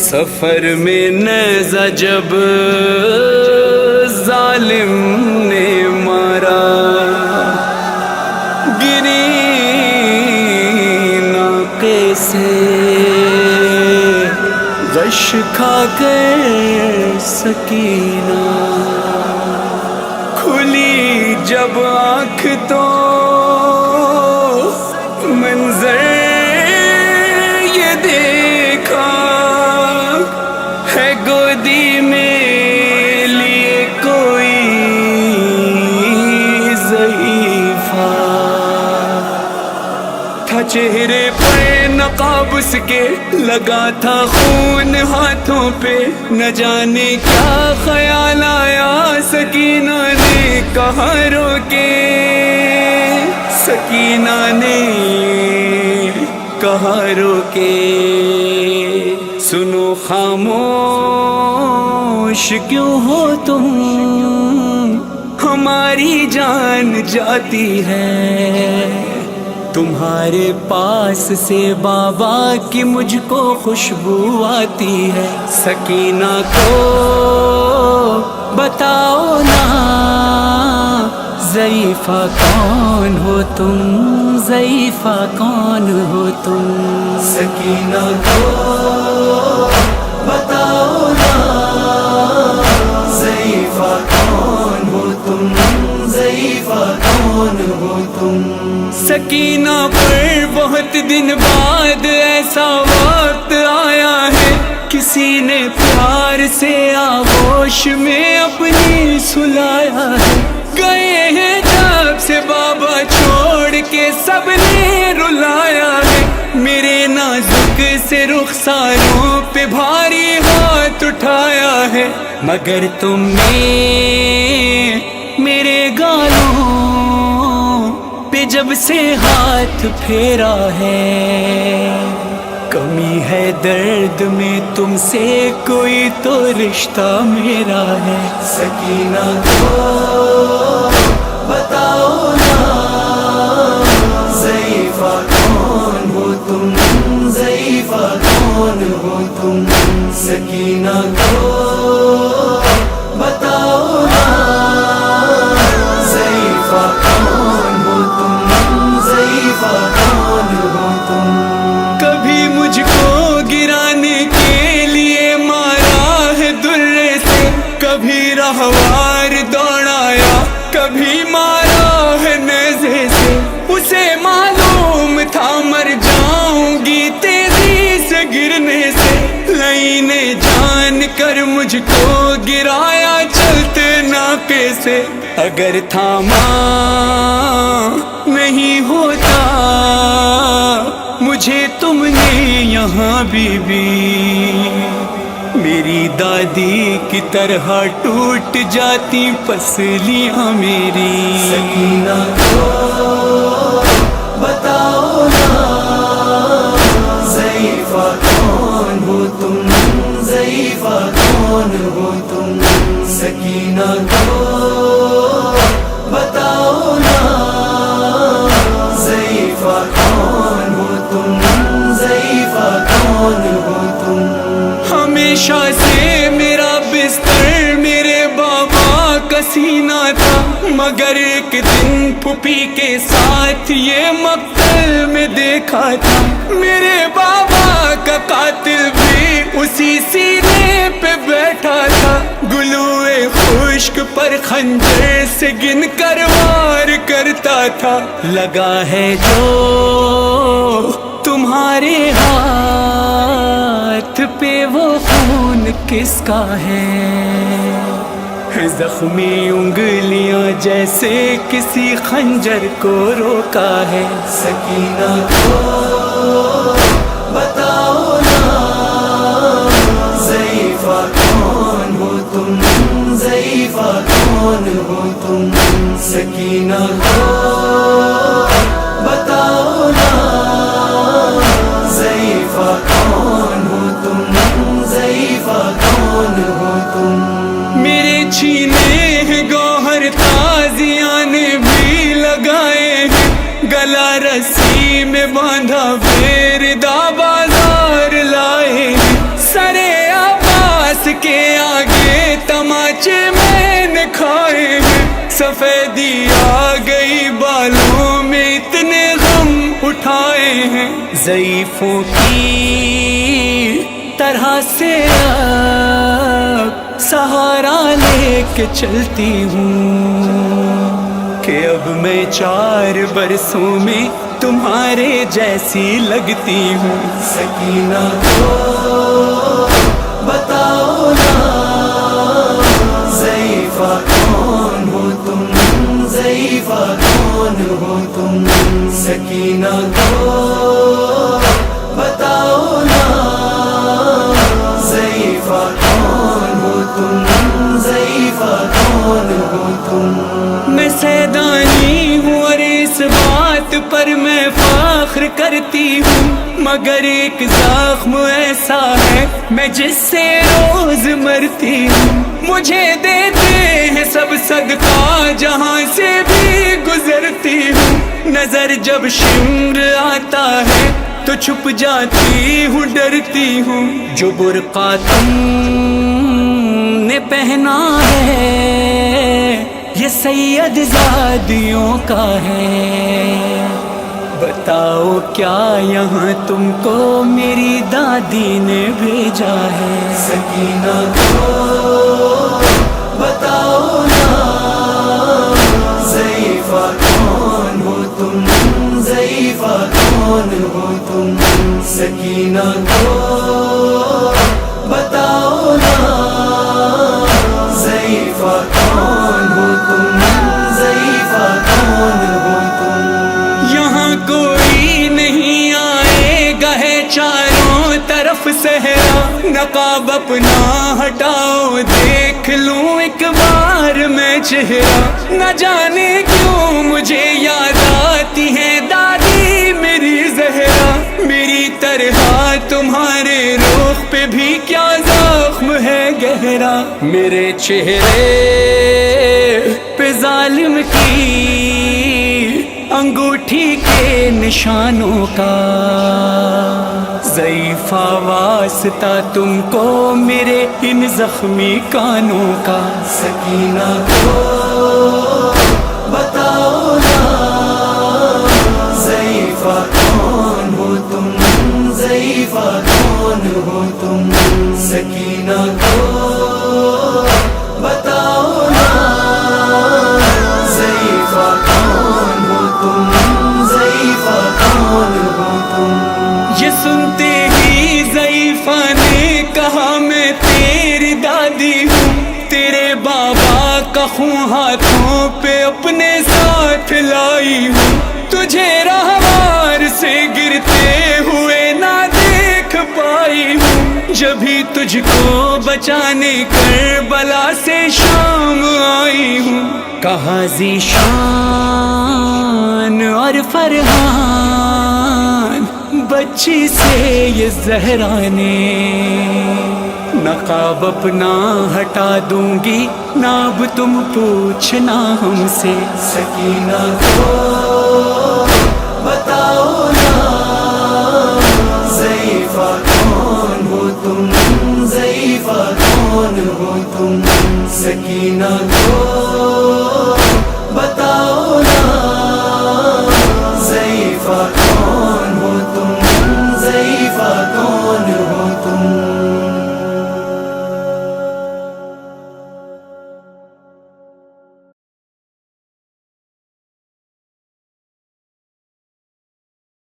سفر میں نیزہ جب ظالم نے مارا، گری ناقے سے غش کھا کر سکینہ، کھلی جب آنکھ تو منظر یہ دیکھا، ہے گودی میں لیے کوئی ضعیفہ، تھا چہرے پر نقاب اس کے، لگا تھا خون ہاتھوں پہ، نہ جانے کیا خیال آیا سکینہ نے کہا رو کے، سکینہ نے کہا رو کے، سنو خاموش کیوں ہو تم، ہماری جان جاتی ہے، تمہارے پاس سے بابا کی مجھ کو خوشبو آتی ہے، سکینہ کو بتاؤ نا ضعیفہ کون ہو تم، ضعیفہ کون ہو تم، سکینہ کو بتاؤ نا ضعیفہ کون ہو تم، ضعیفہ کون ہو تم، سکینہ پر بہت دن بعد ایسا وقت آیا ہے، کسی نے پیار سے آغوش میں اپنی سلایا ہے، گئے ہیں جب سے بابا چھوڑ کے سب نے رلایا ہے، میرے نازک سے رخساروں پہ بھاری ہاتھ اٹھایا ہے، مگر تم نے میرے گالوں پہ جب سے ہاتھ پھیرا ہے، کمی ہے درد میں تم سے کوئی تو رشتہ میرا ہے، سکینہ کو بتاؤ نا ضعیفہ کون ہو تم، ضعیفہ کون ہو تم، سکینہ کو بتاؤ نا ضعیفہ کون ہو تم، ضعیفہ کون ہو تم، کبھی مجھ کو گرانے کے لیے مارا ہے درے سے، کبھی رہوار دوڑایا، کبھی مارا ہے نیزے سے، اسے معلوم تھا مر جاؤں گی تیزی سے گرنے سے، لینے جان کر مجھ کو گرایا چلتے ناقے سے، اگر تھاما نہیں ہوتا مجھے تم نے یہاں بی میری دادی کی طرح ٹوٹ جاتی پسلیاں میری، سکینہ کو بتاؤ نا ضعیفہ کون ہو تم، ضعیفہ کون ہو تم، سکینہ کو بتاؤ نا ضعیفہ کون ہو تم، ضعیفہ کون ہو تم، ہمیشہ سے میرا بستر میرے بابا کا سینہ تھا، مگر ایک دن پھوپھی کے ساتھ یہ مقتل میں دیکھا تھا، میرے بابا کا قاتل بھی اسی سینے پہ بیٹھا تھا، گلوئے خشک پر خنجر سے گن کر وار کرتا تھا، لگا ہے جو تمہارے ہاتھ پہ وہ خون کس کا ہے، زخمی انگلیاں جیسے کسی خنجر کو روکا ہے، سکینہ کو بتاؤ نا ضعیفہ کون ہو تم، ضعیفہ ضعیفہ کون ہو تم؟ سکینہ کو بتاؤ نا ضعیفہ کون ہو تم؟ ضعیفہ کون ہو تم؟ میرے چھینے ہیں گوہر تازیاں نے بھی لگائے ہیں، گلا رسی میں باندھا پھر بازار لائے ہیں، سرے عباس کے آگے تماچے میں نے کھائے ہیں، سفیدی آ گئی بالوں میں اتنے غم اٹھائے ہیں، ضعیفوں کی طرح سے اب سہارا لے کے چلتی ہوں کہ اب میں 4 برسوں میں تمہارے جیسی لگتی ہوں۔ سکینہ کو بتاؤ نا ضعیفہ کون ہو تم؟ ضعیفہ کون ہو تم؟ سکینہ کو بتاؤ نا ضعیفہ کون ہو تم؟ ضعیفہ کون ہو تم؟ میں سیدانی ہوں اور اس بات پر میں فخر کرتی ہوں، مگر ایک زخم ایسا ہے میں جس سے روز مرتی ہوں، مجھے دیتے ہیں سب صدقہ جہاں سے بھی گزرتی ہوں، نظر جب شمر آتا ہے تو چھپ جاتی ہوں، ڈرتی ہوں، جو برقع تم نے پہنا ہے یہ سید زادیوں کا ہے، بتاؤ کیا یہاں تم کو میری دادی نے بھیجا ہے؟ سکینہ کو بتاؤ نا ضعیفہ کون ہو تم؟ ضعیفہ کون ہو تم؟ سکینہ کو بتاؤ نا ضعیفہ کون ہو تم؟ ضعیفہ کون ہو تم؟ یہاں کوئی نہیں آئے گا ہے چاروں طرف صحرا، نقاب اپنا ہٹاؤ دیکھ لوں ایک بار میں چہرہ، نہ جانے کیوں مجھے یاد آتی ہے دادی میری زہرا، میری طرح تمہارے رخ پہ بھی کیا زخم ہے گہرا، میرے چہرے پہ ظالم کی انگوٹھی کے نشانوں کا، ضعیفہ واسطہ تم کو میرے ان زخمی کانوں کا۔ سکینہ کو بتاؤ نا ضعیفہ کون ہو تم؟ ضعیفہ کون ہو تم؟ سکینہ کو بتاؤ نا ضعیفہ کون ہو تم؟ ضعیفہ کون ہو تم؟ یہ سنتے ہی ضعیفہ نے کہا میں تیری دادی ہوں، تیرے بابا کا خون ہاتھوں پہ اپنے ساتھ لائی ہوں، تجھے رہوار سے گرتے ہوئے نہ دیکھ پائی ہوں، جبھی تجھ کو بچانے کربلا سے شام آئی ہوں، کہا ذیشان اور فرحان بچی سے یہ زہرا نے، نقاب اپنا ہٹا دوں گی نہ اب تم پوچھنا ہم سے۔ سکینہ کو بتاؤ نا ضعیفہ کون ہو تم؟ ضعیفہ کون ہو تم؟ سکینہ کو